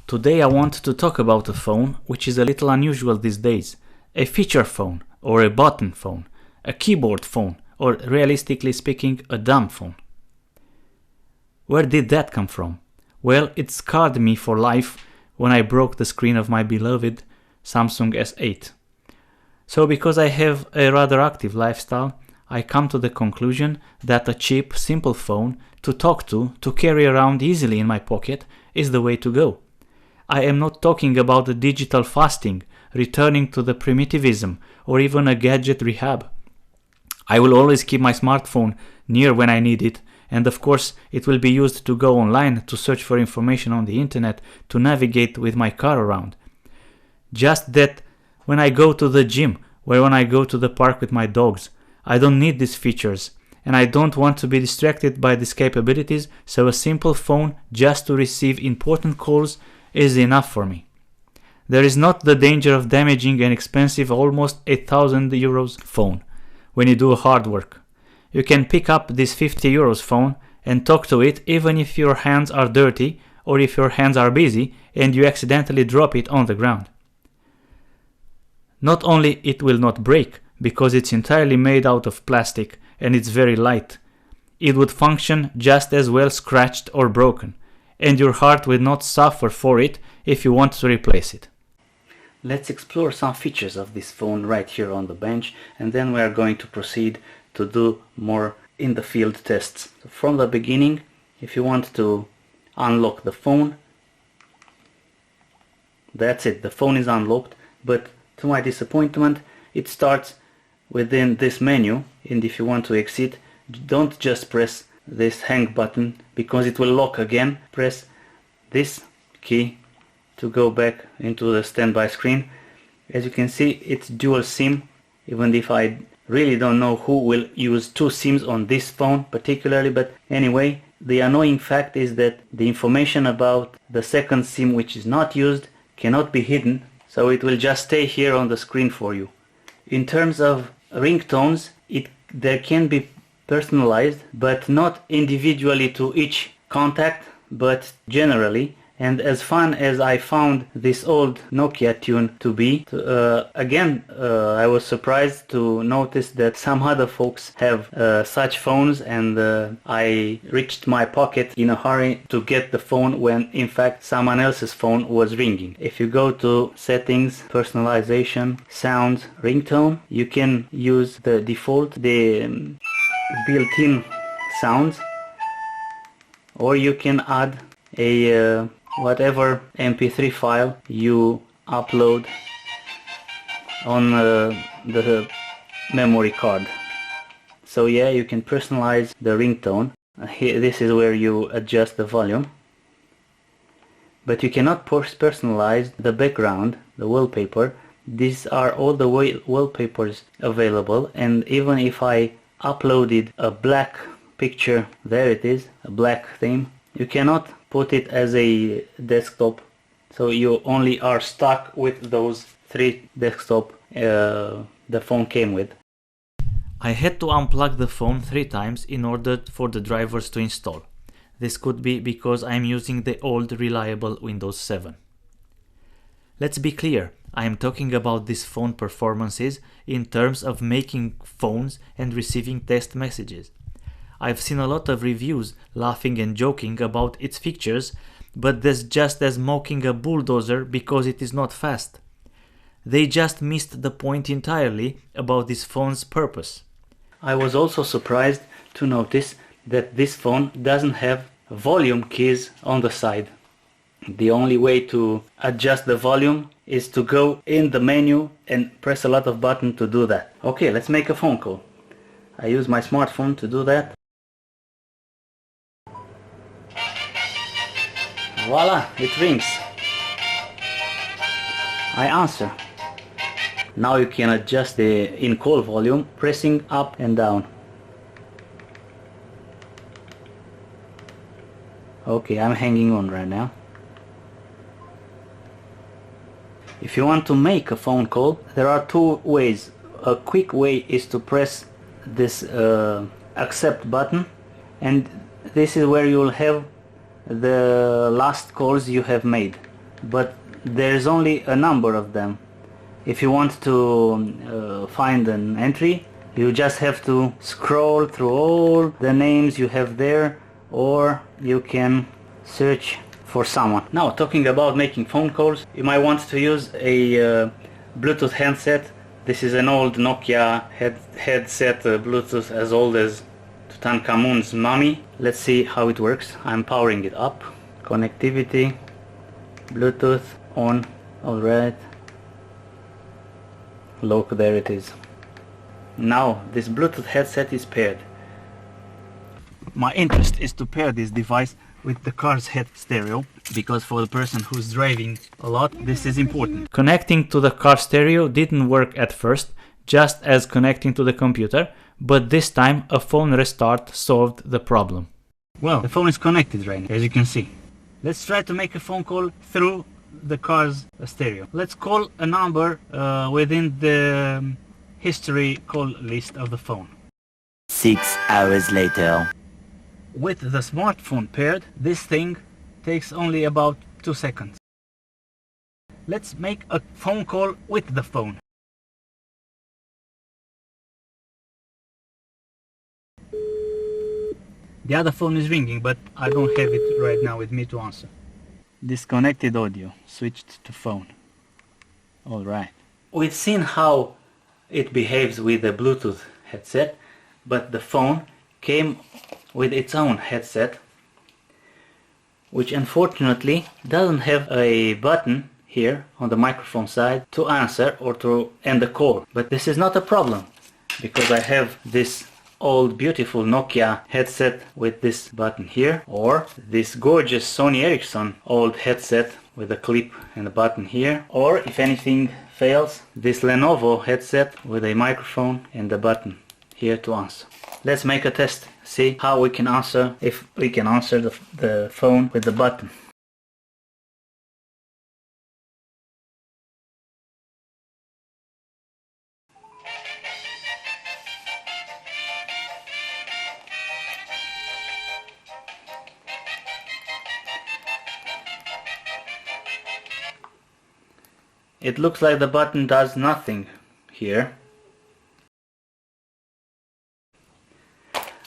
Today I want to talk about a phone which is a little unusual these days. A feature phone, or a button phone, a keyboard phone, or realistically speaking, a dumb phone. Where did that come from? Well, it scarred me for life when I broke the screen of my beloved Samsung S8. So because I have a rather active lifestyle, I come to the conclusion that a cheap, simple phone to talk to carry around easily in my pocket is the way to go. I am not talking about the digital fasting, returning to the primitivism, or even a gadget rehab. I will always keep my smartphone near when I need it, and of course it will be used to go online, to search for information on the internet, to navigate with my car around. Just that when I go to the gym, or when I go to the park with my dogs, I don't need these features, and I don't want to be distracted by these capabilities, so a simple phone just to receive important calls is enough for me. There is not the danger of damaging an expensive, almost €8,000 phone when you do hard work. You can pick up this €50 phone and talk to it even if your hands are dirty or if your hands are busy and you accidentally drop it on the ground. Not only it will not break, because it's entirely made out of plastic and it's very light, it would function just as well scratched or broken, and your heart will not suffer for it if you want to replace it. Let's explore some features of this phone right here on the bench, and then we are going to proceed to do more in the field tests. So from the beginning, if you want to unlock the phone, that's it, the phone is unlocked, but to my disappointment it starts within this menu, and if you want to exit, don't just press this hang button because it will lock again. Press this key to go back into the standby screen. As you can see, it's dual SIM, even if I really don't know who will use two SIMs on this phone particularly, but anyway, the annoying fact is that the information about the second SIM which is not used cannot be hidden, so it will just stay here on the screen for you. In terms of ringtones, they can be personalized, but not individually to each contact, but generally. And as fun as I found this old Nokia tune to be, I was surprised to notice that some other folks have such phones, and I reached my pocket in a hurry to get the phone when in fact someone else's phone was ringing. If you go to settings, personalization, sounds, ringtone, you can use the default, the built-in sounds, or you can add a whatever MP3 file you upload on the memory card. So yeah, you can personalize the ringtone. Here, this is where you adjust the volume, but you cannot personalize the background, the wallpaper. These are all the wallpapers available, and even if I uploaded a black picture, there it is, a black theme, you cannot put it as a desktop, so you only are stuck with those three desktop the phone came with. I had to unplug the phone 3 times in order for the drivers to install. This could be because I'm using the old reliable Windows 7. Let's be clear, I am talking about this phone performances in terms of making phones and receiving text messages. I've seen a lot of reviews laughing and joking about its features, but that's just as mocking a bulldozer because it is not fast. They just missed the point entirely about this phone's purpose. I was also surprised to notice that this phone doesn't have volume keys on the side. The only way to adjust the volume is to go in the menu and press a lot of buttons to do that. Okay, let's make a phone call. I use my smartphone to do that. Voila, it rings. I answer. Now you can adjust the in-call volume pressing up and down. Okay, I'm hanging on right now. If you want to make a phone call, there are 2 ways. A quick way is to press this accept button, and this is where you will have the last calls you have made. but there's only a number of them. If you want to find an entry, you just have to scroll through all the names you have there, or you can search for someone. Now, talking about making phone calls, you might want to use a Bluetooth handset. This is an old Nokia headset, Bluetooth as old as Tutankhamun's mummy. Let's see how it works. I'm powering it up. Connectivity, Bluetooth on. Alright. Look, there it is. Now this Bluetooth headset is paired. My interest is to pair this device with the car's head stereo, because for the person who's driving a lot, this is important. Connecting to the car stereo didn't work at first, just as connecting to the computer, but this time a phone restart solved the problem. Well, the phone is connected right now, as you can see. Let's try to make a phone call through the car's stereo. Let's call a number within the history call list of the phone. 6 hours later. With the smartphone paired, this thing takes only about 2 seconds. Let's make a phone call with the phone. The other phone is ringing, but I don't have it right now with me to answer. Disconnected audio, switched to phone. Alright. We've seen how it behaves with the Bluetooth headset, but the phone came with its own headset, which unfortunately doesn't have a button here on the microphone side to answer or to end the call. But this is not a problem, because I have this old beautiful Nokia headset with this button here, or this gorgeous Sony Ericsson old headset with a clip and a button here, or if anything fails, this Lenovo headset with a microphone and a button here to answer. Let's make a test, see how we can answer, if we can answer the phone with the button. It looks like the button does nothing here.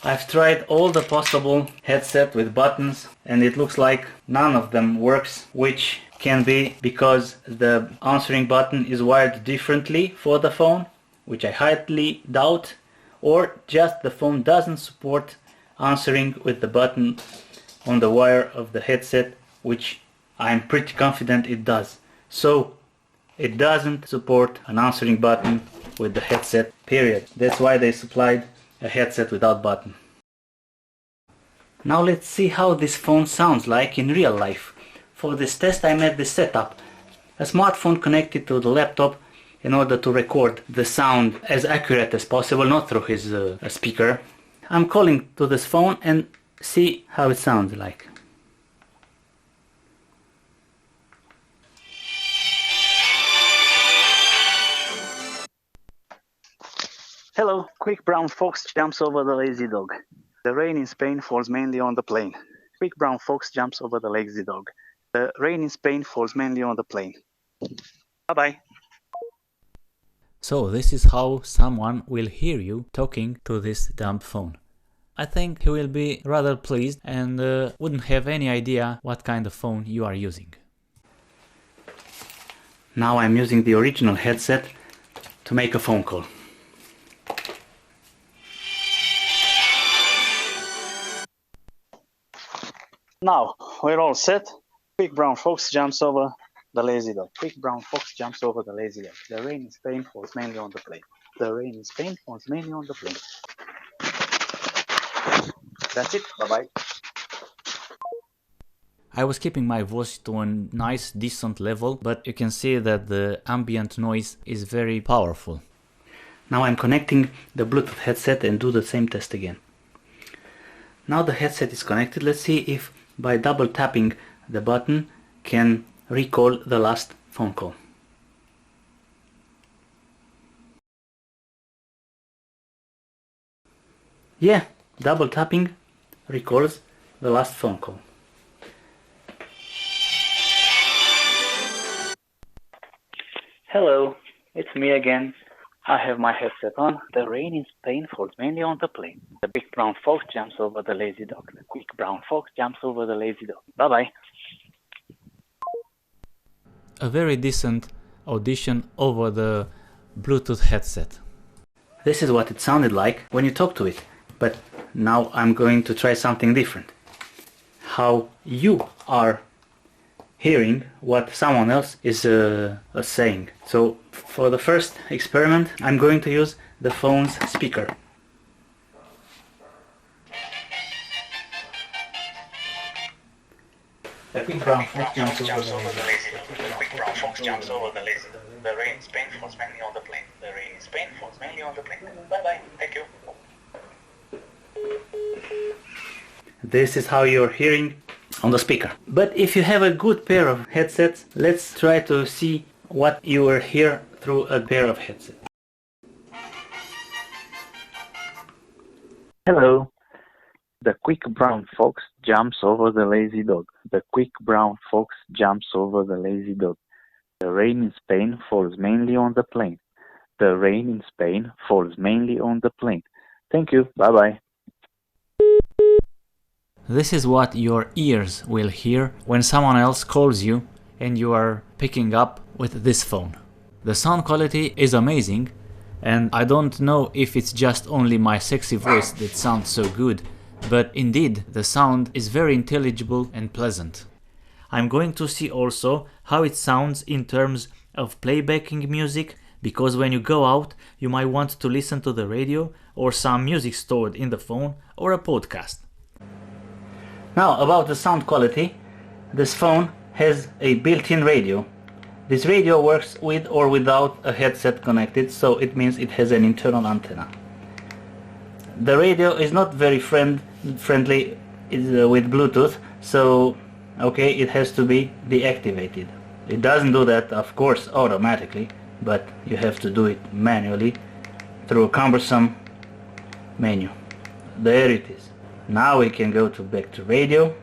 I've tried all the possible headset with buttons and it looks like none of them works, which can be because the answering button is wired differently for the phone, which I highly doubt, or just the phone doesn't support answering with the button on the wire of the headset, which I'm pretty confident it does. So it doesn't support an answering button with the headset, period. That's why they supplied a headset without button. Now let's see how this phone sounds like in real life. For this test I made this setup. A smartphone connected to the laptop in order to record the sound as accurate as possible, not through his speaker. I'm calling to this phone and see how it sounds like. Hello, quick brown fox jumps over the lazy dog. The rain in Spain falls mainly on the plane. Quick brown fox jumps over the lazy dog. The rain in Spain falls mainly on the plane. Bye-bye. So this is how someone will hear you talking to this dumb phone. I think he will be rather pleased and wouldn't have any idea what kind of phone you are using. Now I'm using the original headset to make a phone call. Now we're all set. Quick brown fox jumps over the lazy dog. Quick brown fox jumps over the lazy dog. The rain in Spain falls mainly on the plane. The rain in Spain falls mainly on the plane. That's it. Bye-bye. I was keeping my voice to a nice, decent level, but you can see that the ambient noise is very powerful. Now I'm connecting the Bluetooth headset and do the same test again. Now the headset is connected. Let's see if by double tapping the button can recall the last phone call. Yeah, double tapping recalls the last phone call. Hello, it's me again. I have my headset on. The rain in Spain falls mainly on the plain. The big brown fox jumps over the lazy dog. The quick brown fox jumps over the lazy dog. Bye-bye. A very decent audition over the Bluetooth headset. This is what it sounded like when you talk to it. But now I'm going to try something different. How you are hearing what someone else is saying. So for the first experiment, I'm going to use the phone's speaker. The quick brown fox jumps over the lazy dog. The quick brown fox jumps over the lazy dog. The rain in Spain falls mainly on the plain. The rain in Spain falls mainly on the plain. Bye bye. Thank you. This is how you're hearing on the speaker. But if you have a good pair of headsets, let's try to see what you will hear through a pair of headsets. Hello. The quick brown fox jumps over the lazy dog. The quick brown fox jumps over the lazy dog. The rain in Spain falls mainly on the plain. The rain in Spain falls mainly on the plain. Thank you. Bye-bye. This is what your ears will hear when someone else calls you and you are picking up with this phone. The sound quality is amazing, and I don't know if it's just only my sexy voice that sounds so good, but indeed the sound is very intelligible and pleasant. I'm going to see also how it sounds in terms of playbacking music, because when you go out you might want to listen to the radio or some music stored in the phone or a podcast. Now about the sound quality, this phone has a built-in radio. This radio works with or without a headset connected, so it means it has an internal antenna. The radio is not very friendly with Bluetooth, so okay, it has to be deactivated. It doesn't do that, of course, automatically, but you have to do it manually through a cumbersome menu. There it is. Now we can go back to radio.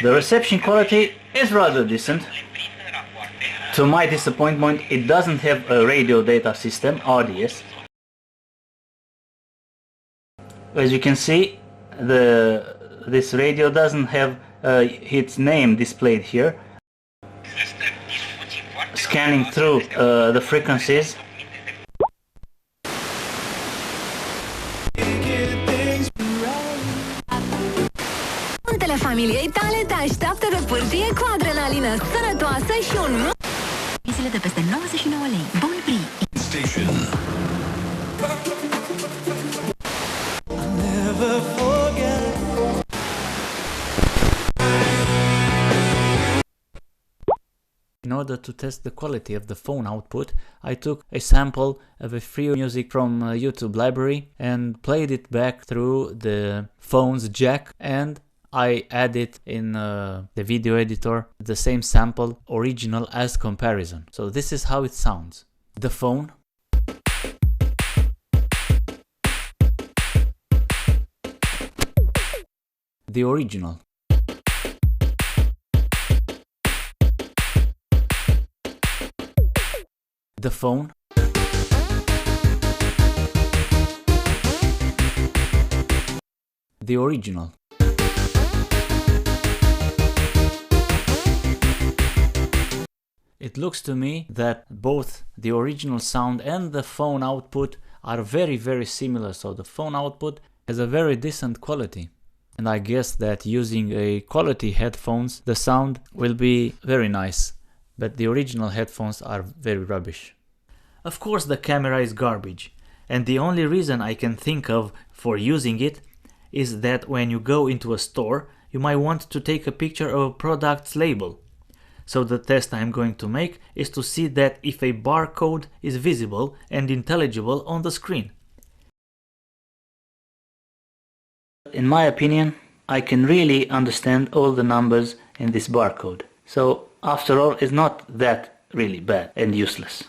The reception quality is rather decent. To my disappointment, it doesn't have a radio data system, RDS. As you can see, this radio doesn't have its name displayed here. Scanning through the frequencies, Contele familiei tale te așteaptă pe pârtie cu adrenalină sănătoasă și un emisiile de peste 99 lei. Bun prix. Station. In order to test the quality of the phone output, I took a sample of a free music from YouTube library and played it back through the phone's jack, and I added in the video editor the same sample original as comparison. So this is how it sounds. The phone. The original. The phone. The original. It looks to me that both the original sound and the phone output are very similar, so the phone output has a very decent quality. And I guess that using a quality headphones, the sound will be very nice, but the original headphones are very rubbish. Of course the camera is garbage, and the only reason I can think of for using it is that when you go into a store, you might want to take a picture of a product's label. So the test I'm going to make is to see that if a barcode is visible and intelligible on the screen. In my opinion, I can really understand all the numbers in this barcode. So after all, it's not that really bad and useless.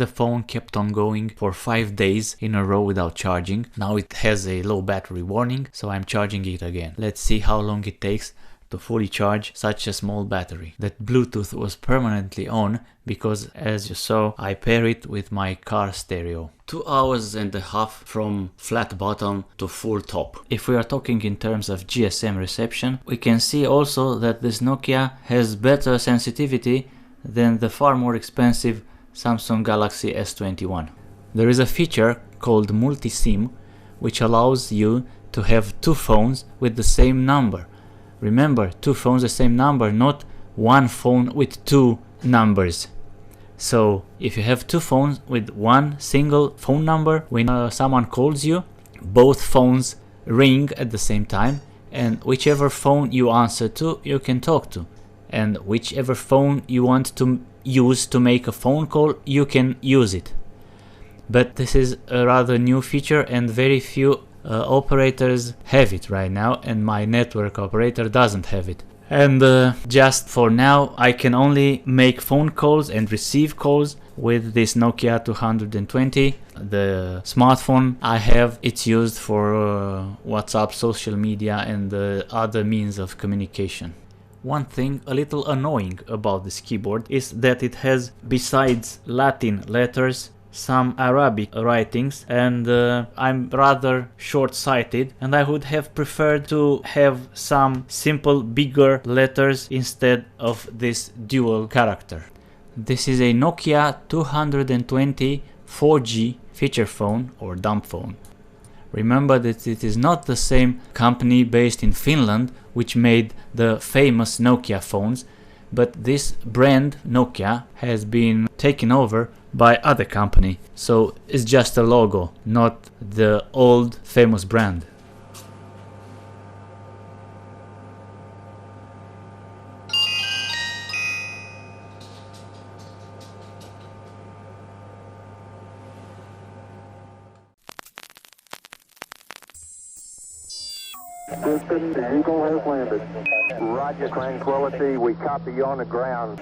the phone kept on going for 5 days in a row without charging. Now it has a low battery warning, so I'm charging it again. Let's see how long it takes to fully charge such a small battery. That Bluetooth was permanently on because, as you saw, I pair it with my car stereo. 2 hours and a half from flat bottom to full top. If we are talking in terms of GSM reception, we can see also that this Nokia has better sensitivity than the far more expensive Samsung Galaxy S21. There is a feature called multi-SIM which allows you to have 2 phones with the same number. Remember, 2 phones the same number, not 1 phone with 2 numbers. So if you have 2 phones with 1 single phone number, when someone calls you, both phones ring at the same time, and whichever phone you answer to, you can talk to. And whichever phone you want to use to make a phone call, you can use it. But this is a rather new feature and very few operators have it right now, and my network operator doesn't have it. And just for now, I can only make phone calls and receive calls with this Nokia 220. The smartphone I have, it's used for WhatsApp, social media, and other means of communication. One thing a little annoying about this keyboard is that it has, besides Latin letters, some Arabic writings, and I'm rather short-sighted, and I would have preferred to have some simple bigger letters instead of this dual character. This is a Nokia 220 4G feature phone or dumb phone. Remember that it is not the same company based in Finland which made the famous Nokia phones, but this brand Nokia has been taken over by other company, so it's just a logo, not the old famous brand. Houston, the Eagle has landed. Roger, Tranquility. We copy you on the ground.